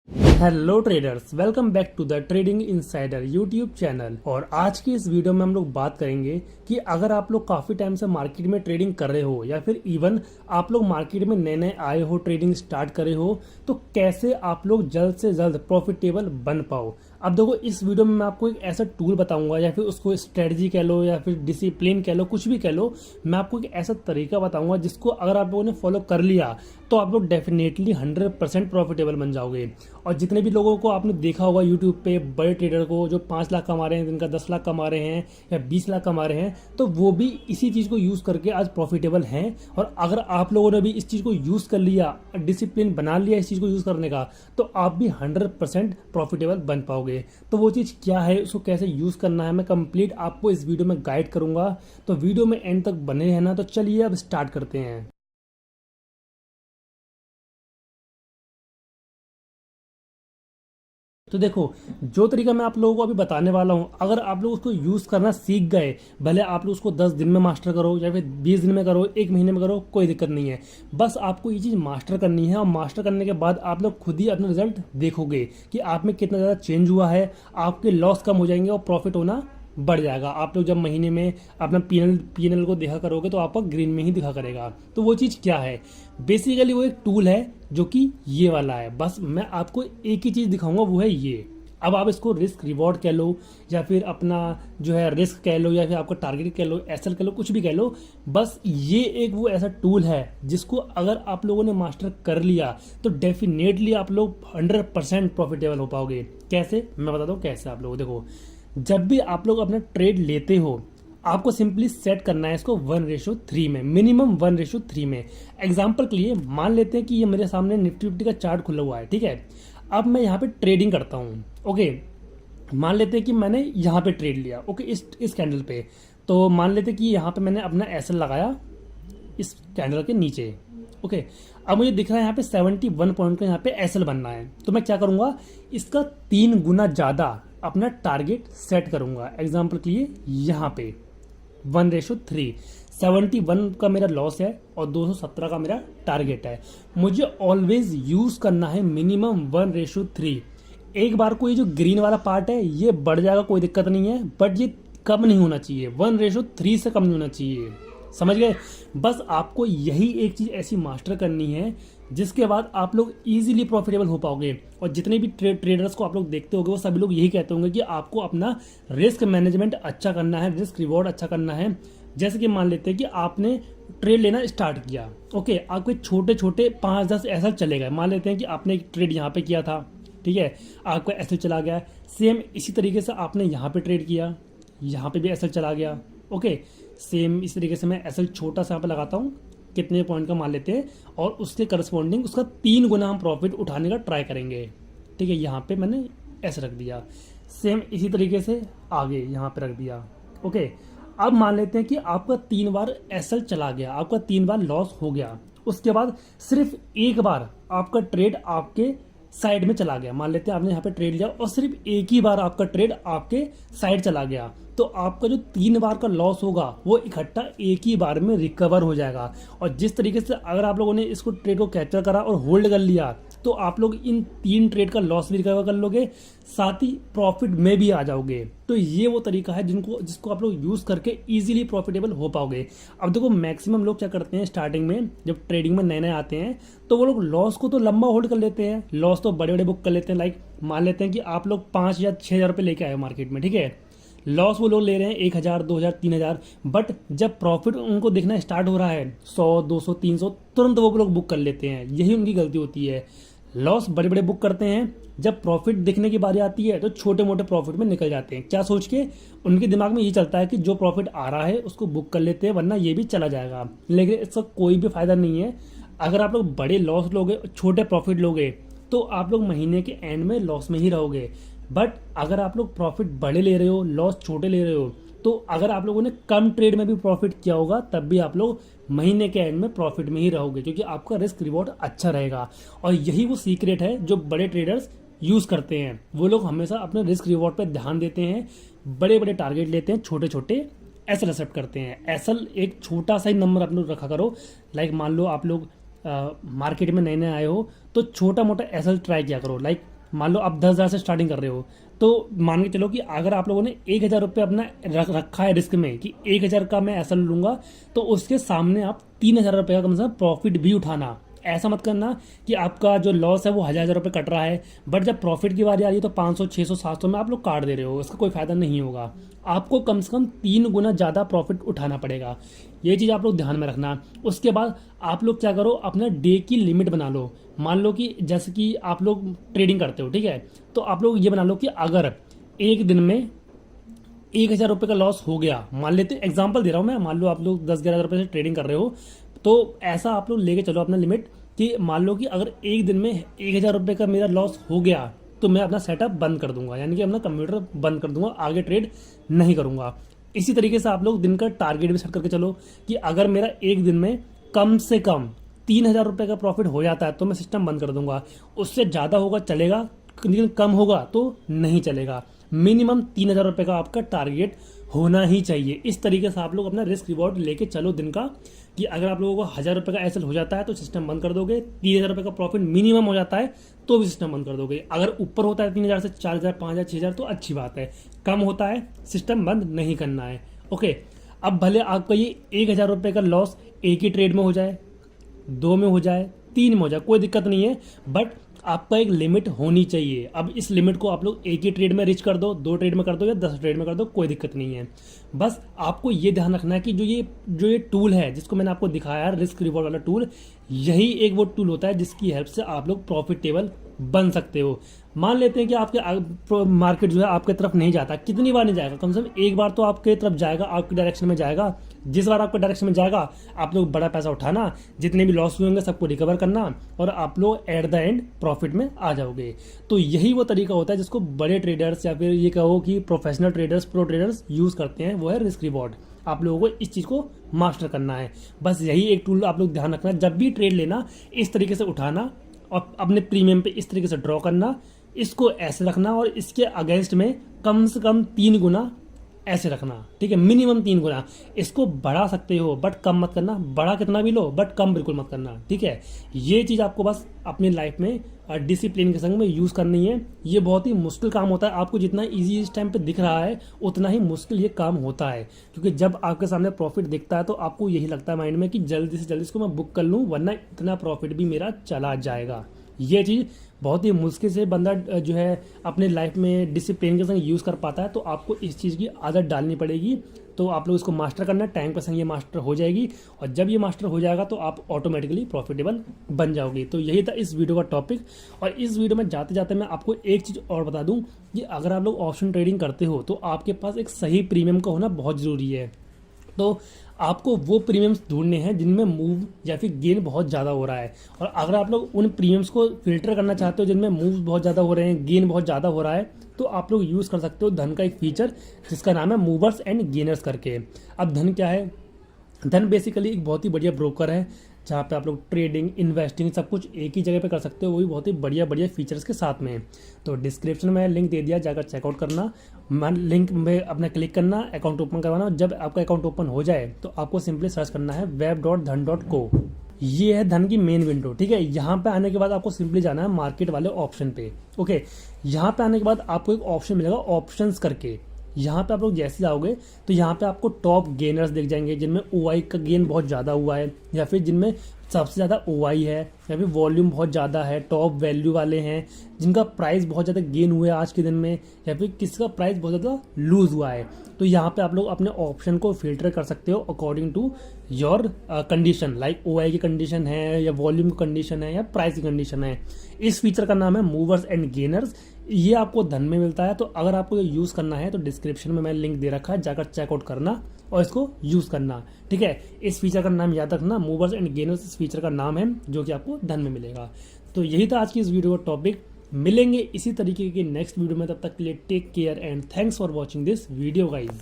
Hello traders, welcome back to the trading insider YouTube channel. और आज की इस वीडियो में हम लोग बात करेंगे कि अगर आप लोग काफ़ी टाइम से मार्केट में ट्रेडिंग कर रहे हो या फिर इवन आप लोग मार्केट में नए नए आए हो, ट्रेडिंग स्टार्ट करे हो, तो कैसे आप लोग जल्द से जल्द प्रॉफिटेबल बन पाओ। अब देखो, इस वीडियो में मैं आपको एक ऐसा टूल बताऊंगा या फिर उसको स्ट्रेटजी कह लो या फिर डिसिप्लिन कह लो, कुछ भी कह लो। मैं आपको एक ऐसा तरीका बताऊंगा जिसको अगर आप लोगों ने फॉलो कर लिया तो आप लोग डेफिनेटली 100% प्रॉफिटेबल बन जाओगे। और जितने भी लोगों को आपने देखा होगा यूट्यूब पे, बड़े ट्रेडर को जो 5 लाख कमा रहे हैं, जिनका 10 लाख कमा रहे हैं या 20 लाख कमा रहे हैं, तो वो भी इसी चीज़ को यूज़ करके आज प्रॉफिटेबल हैं। और अगर आप लोगों ने भी इस चीज़ को यूज़ कर लिया, डिसिप्लिन बना लिया इस चीज़ को यूज़ करने का, तो आप भी 100% प्रॉफिटेबल बन पाओगे। तो वो चीज़ क्या है, उसको कैसे यूज़ करना है, मैं कंप्लीट आपको इस वीडियो में गाइड करूंगा। तो वीडियो में एंड तक बने रहना। तो चलिए अब स्टार्ट करते हैं। तो देखो, जो तरीका मैं आप लोगों को अभी बताने वाला हूँ, अगर आप लोग उसको यूज़ करना सीख गए, भले आप लोग उसको 10 दिन में मास्टर करो या फिर 20 दिन में करो, 1 महीने में करो, कोई दिक्कत नहीं है। बस आपको ये चीज़ मास्टर करनी है और मास्टर करने के बाद आप लोग खुद ही अपने रिजल्ट देखोगे कि आप में कितना ज़्यादा चेंज हुआ है। आपके लॉस कम हो जाएंगे और प्रॉफिट होना बढ़ जाएगा। आप लोग जब महीने में अपना पीएनएल को देखा करोगे तो आपका ग्रीन में ही दिखा करेगा। तो वो चीज़ क्या है, बेसिकली वो एक टूल है जो कि ये वाला है। बस मैं आपको एक ही चीज़ दिखाऊंगा, वो है ये। अब आप इसको रिस्क रिवॉर्ड कह लो या फिर अपना जो है रिस्क कह लो या फिर आपका टारगेट कह लो, एसएल कह लो, कुछ भी कह लो। बस ये एक वो ऐसा टूल है जिसको अगर आप लोगों ने मास्टर कर लिया तो डेफिनेटली आप लोग 100% प्रॉफिटेबल हो पाओगे। कैसे, मैं बताता हूँ कैसे। आप लोग देखो, जब भी आप लोग अपना ट्रेड लेते हो, आपको सिंपली सेट करना है इसको 1:3 में, मिनिमम 1:3 में। एग्जाम्पल के लिए मान लेते हैं कि ये मेरे सामने निफ्टी फिफ्टी का चार्ट खुला हुआ है, ठीक है। अब मैं यहाँ पे ट्रेडिंग करता हूँ, ओके। मान लेते हैं कि मैंने यहाँ पे ट्रेड लिया, ओके, इस कैंडल पे। तो मान लेते हैं कि यहाँ पे मैंने अपना एसएल लगाया इस कैंडल के नीचे, ओके। अब मुझे दिख रहा है यहाँ पे 71 पॉइंट का यहाँ पे एसएल बनना है। तो मैं क्या करूँगा, इसका 3 गुना ज़्यादा अपना टारगेट सेट करूँगा। एग्जाम्पल के लिए यहाँ पे 1:3, 71 का मेरा लॉस है और 217 का मेरा टारगेट है। मुझे ऑलवेज यूज़ करना है मिनिमम 1:3। एक बार को ये जो ग्रीन वाला पार्ट है ये बढ़ जाएगा, कोई दिक्कत नहीं है, बट ये कम नहीं होना चाहिए, 1:3 से कम नहीं होना चाहिए। समझ गए। बस आपको यही एक चीज़ ऐसी मास्टर करनी है जिसके बाद आप लोग इजीली प्रॉफिटेबल हो पाओगे। और जितने भी ट्रेडर्स को आप लोग देखते होंगे वो सभी लोग यही कहते होंगे कि आपको अपना रिस्क मैनेजमेंट अच्छा करना है, रिस्क रिवॉर्ड अच्छा करना है। जैसे कि मान लेते हैं कि आपने ट्रेड लेना स्टार्ट किया, ओके, आपके छोटे छोटे 5-10 ऐसा चले गए। मान लेते हैं कि आपने एक ट्रेड यहाँ पे किया था, ठीक है, आपका एसएल चला गया। सेम इसी तरीके से आपने यहाँ पे ट्रेड किया, यहाँ पे भी एसएल चला गया, ओके। सेम इस तरीके से मैं एसएल छोटा सा यहाँ पे लगाता हूँ, कितने पॉइंट का मान लेते हैं, और उसके करस्पॉन्डिंग उसका 3 गुना हम प्रॉफिट उठाने का ट्राई करेंगे, ठीक है। यहाँ पे मैंने ऐसे रख दिया, सेम इसी तरीके से आगे यहाँ पे रख दिया, ओके। अब मान लेते हैं कि आपका 3 बार एसएल चला गया, आपका 3 बार लॉस हो गया। उसके बाद सिर्फ एक बार आपका ट्रेड आपके साइड में चला गया। मान लेते हैं आपने यहाँ पे ट्रेड लिया और सिर्फ एक ही बार आपका ट्रेड आपके साइड चला गया, तो आपका जो 3 बार का लॉस होगा वो इकट्ठा एक ही बार में रिकवर हो जाएगा। और जिस तरीके से अगर आप लोगों ने इसको ट्रेड को कैप्चर करा और होल्ड कर लिया तो आप लोग इन 3 ट्रेड का लॉस भी रिकवर कर लोगे, साथ ही प्रॉफिट में भी आ जाओगे। तो ये वो तरीका है जिसको आप लोग यूज करके इजीली प्रॉफिटेबल हो पाओगे। अब देखो, मैक्सिमम लोग क्या करते हैं, स्टार्टिंग में जब ट्रेडिंग में नए नए आते हैं तो वो लोग लॉस को तो लंबा होल्ड कर लेते हैं, लॉस तो बड़े बड़े बुक कर लेते हैं। लाइक मान लेते हैं कि आप लोग 5 या 6 हज़ार रुपये लेके आए हो मार्केट में, ठीक है। लॉस वो लोग ले रहे हैं 1,000, 2,000, 3,000, बट जब प्रॉफिट उनको दिखना स्टार्ट हो रहा है 100, 200, 300, तुरंत वो लोग बुक कर लेते हैं। यही उनकी गलती होती है। लॉस बड़े बड़े बुक करते हैं, जब प्रॉफिट दिखने की बारी आती है तो छोटे मोटे प्रॉफिट में निकल जाते हैं। क्या सोच के उनके दिमाग में ये चलता है कि जो प्रॉफिट आ रहा है उसको बुक कर लेते हैं, वरना ये भी चला जाएगा। लेकिन इसका कोई भी फायदा नहीं है। अगर आप लोग बड़े लॉस लोगे, छोटे प्रॉफिट लोगे, तो आप लोग महीने के एंड में लॉस में ही रहोगे। बट अगर आप लोग प्रॉफिट बड़े ले रहे हो, लॉस छोटे ले रहे हो, तो अगर आप लोगों ने कम ट्रेड में भी प्रॉफिट किया होगा तब भी आप लोग महीने के एंड में प्रॉफिट में ही रहोगे, क्योंकि आपका रिस्क रिवॉर्ड अच्छा रहेगा। और यही वो सीक्रेट है जो बड़े ट्रेडर्स यूज़ करते हैं। वो लोग हमेशा अपने रिस्क रिवॉर्ड पर ध्यान देते हैं, बड़े बड़े टारगेट लेते हैं, छोटे छोटे एसएल एक्सेप्ट करते हैं। एसएल एक छोटा सा ही नंबर आप लोग रखा करो। मान लो आप लोग मार्केट में नए नए आए हो तो छोटा मोटा एसएल ट्राई किया करो। मान लो आप 10,000 से स्टार्टिंग कर रहे हो, तो मान के चलो कि अगर आप लोगों ने 1,000 रुपये अपना रखा है रिस्क में कि 1,000 का मैं ऐसा लूंगा, तो उसके सामने आप 3,000 रुपये का कम से कम प्रॉफिट भी उठाना। ऐसा मत करना कि आपका जो लॉस है वो 1,000 रुपये कट रहा है, बट जब प्रॉफिट की बारी आ रही है तो 500, 600, 700 में आप लोग काट दे रहे हो, इसका कोई फायदा नहीं होगा। आपको कम से कम 3 गुना ज़्यादा प्रॉफिट उठाना पड़ेगा। ये चीज़ आप लोग ध्यान में रखना। उसके बाद आप लोग क्या करो, अपना डे की लिमिट बना लो। मान लो कि जैसे कि आप लोग ट्रेडिंग करते हो, ठीक है, तो आप लोग ये बना लो कि अगर एक दिन में 1,000 रुपये का लॉस हो गया, मान लेते एग्जांपल दे रहा हूँ मैं, मान लो आप लोग 10-11 रुपये से ट्रेडिंग कर रहे हो, तो ऐसा आप लोग लेके चलो अपना लिमिट कि मान लो कि अगर एक दिन में 1,000 रुपये का मेरा लॉस हो गया तो मैं अपना सेटअप बंद कर दूंगा, यानी कि अपना कंप्यूटर बंद कर दूंगा, आगे ट्रेड नहीं करूंगा। इसी तरीके से आप लोग दिन का टारगेट भी सेट करके चलो कि अगर मेरा एक दिन में कम से कम 3,000 रुपये का प्रॉफिट हो जाता है तो मैं सिस्टम बंद कर दूंगा। उससे ज़्यादा होगा चलेगा, लेकिन कम होगा तो नहीं चलेगा। मिनिमम 3,000 रुपये का आपका टारगेट होना ही चाहिए। इस तरीके से आप लोग अपना रिस्क रिवॉर्ड लेके चलो दिन का, कि अगर आप लोगों को 1,000 रुपये का एसएल हो जाता है तो सिस्टम बंद कर दोगे, 3,000 रुपये का प्रॉफिट मिनिमम हो जाता है तो भी सिस्टम बंद कर दोगे। अगर ऊपर होता है 3,000 से 4,000, 5,000, 6,000 तो अच्छी बात है, कम होता है सिस्टम बंद नहीं करना है। ओके, अब भले आपका ये 1,000 रुपये का लॉस एक ही ट्रेड में हो जाए, 2 में हो जाए, 3 में हो जाए, कोई दिक्कत नहीं है, बट आपका एक लिमिट होनी चाहिए। अब इस लिमिट को आप लोग एक ही ट्रेड में रीच कर दो, 2 ट्रेड में कर दो या 10 ट्रेड में कर दो, कोई दिक्कत नहीं है। बस आपको ये ध्यान रखना है कि जो ये टूल है जिसको मैंने आपको दिखाया है, रिस्क रिवॉर्ड वाला टूल, यही एक वो टूल होता है जिसकी हेल्प से आप लोग प्रॉफिटेबल बन सकते हो। मान लेते हैं कि आपके मार्केट जो है आपके तरफ नहीं जाता, कितनी बार नहीं जाएगा, कम से कम एक बार तो आपके तरफ जाएगा, आपके डायरेक्शन में जाएगा। जिस बार आपके डायरेक्शन में जाएगा आप लोग बड़ा पैसा उठाना, जितने भी लॉस हुए होंगे सबको रिकवर करना, और आप लोग एट द एंड प्रॉफिट में आ जाओगे। तो यही वो तरीका होता है जिसको बड़े ट्रेडर्स या फिर ये कहो कि professional traders, pro traders use करते हैं, वो है रिस्क रिवॉर्ड। आप लोगों को इस चीज़ को मास्टर करना है। बस यही एक टूल आप लोग ध्यान रखना, जब भी ट्रेड लेना इस तरीके से उठाना और अपने प्रीमियम पे इस तरीके से ड्रॉ करना, इसको ऐसे रखना और इसके अगेंस्ट में कम से कम 3 गुना ऐसे रखना, ठीक है, मिनिमम 3 गुना। इसको बढ़ा सकते हो बट कम मत करना, बढ़ा कितना भी लो बट कम बिल्कुल मत करना, ठीक है। ये चीज़ आपको बस अपनी लाइफ में डिसिप्लिन के संग में यूज़ करनी है। ये बहुत ही मुश्किल काम होता है, आपको जितना ईजी इस टाइम पे दिख रहा है उतना ही मुश्किल ये काम होता है, क्योंकि जब आपके सामने प्रॉफिट दिखता है तो आपको यही लगता है माइंड में कि जल्दी से जल्दी इसको मैं बुक कर लूँ वरना इतना प्रॉफिट भी मेरा चला जाएगा। ये चीज़ बहुत ही मुश्किल से बंदा जो है अपने लाइफ में डिसिप्लिन के संग यूज़ कर पाता है, तो आपको इस चीज़ की आदत डालनी पड़ेगी। तो आप लोग इसको मास्टर करना, टाइम के संग ये मास्टर हो जाएगी, और जब ये मास्टर हो जाएगा तो आप ऑटोमेटिकली प्रॉफिटेबल बन जाओगे। तो यही था इस वीडियो का टॉपिक। और इस वीडियो में जाते जाते मैं आपको एक चीज़ और बता दूं कि अगर आप लोग ऑप्शन ट्रेडिंग करते हो तो आपके पास एक सही प्रीमियम का होना बहुत ज़रूरी है। तो आपको वो प्रीमियम्स ढूंढने हैं जिनमें मूव या फिर गेन बहुत ज़्यादा हो रहा है, और अगर आप लोग उन प्रीमियम्स को फिल्टर करना चाहते हो जिनमें मूव बहुत ज़्यादा हो रहे हैं, गेन बहुत ज़्यादा हो रहा है, तो आप लोग यूज़ कर सकते हो धन का एक फीचर जिसका नाम है मूवर्स एंड गेनर्स करके। अब धन क्या है? धन बेसिकली एक बहुत ही बढ़िया ब्रोकर है जहाँ पे आप लोग ट्रेडिंग, इन्वेस्टिंग सब कुछ एक ही जगह पे कर सकते हो, वो भी बहुत ही बढ़िया बढ़िया फीचर्स के साथ में। तो डिस्क्रिप्शन में लिंक दे दिया, जाकर चेकआउट करना, लिंक में अपना क्लिक करना, अकाउंट ओपन करवाना। जब आपका अकाउंट ओपन हो जाए तो आपको सिंपली सर्च करना है web.dhan.co। ये है धन की मेन विंडो, ठीक है। यहाँ पे आने के बाद आपको सिंपली जाना है मार्केट वाले ऑप्शन पे। ओके, यहाँ पे आने के बाद आपको एक ऑप्शन मिलेगा ऑप्शंस करके। यहाँ पे आप लोग जैसे जाओगे तो यहाँ पे आपको टॉप गेनर्स दिख जाएंगे जिनमें ओआई का गेन बहुत ज़्यादा हुआ है, या फिर जिनमें सबसे ज़्यादा ओआई है, या फिर वॉल्यूम बहुत ज़्यादा है, टॉप वैल्यू वाले हैं जिनका प्राइस बहुत ज़्यादा गेन हुआ है आज के दिन में, या फिर किसी का प्राइस बहुत ज़्यादा लूज हुआ है। तो यहाँ पे आप लोग अपने ऑप्शन को फिल्टर कर सकते हो according to your condition, like OI की कंडीशन है, या वॉल्यूम की कंडीशन है, या प्राइस की कंडीशन है। इस फीचर का नाम है मूवर्स एंड गेनर्स। ये आपको धन में मिलता है, तो अगर आपको ये यूज़ करना है तो डिस्क्रिप्शन में मैंने लिंक दे रखा है, जाकर चेकआउट करना और इसको यूज़ करना, ठीक है। इस फीचर का नाम याद रखना, मूवर्स एंड गेनर्स इस फीचर का नाम है जो कि आपको धन में मिलेगा। तो यही था आज की इस वीडियो का टॉपिक। मिलेंगे इसी तरीके के नेक्स्ट वीडियो में, तब तक के लिए take care and thanks for watching this video guys.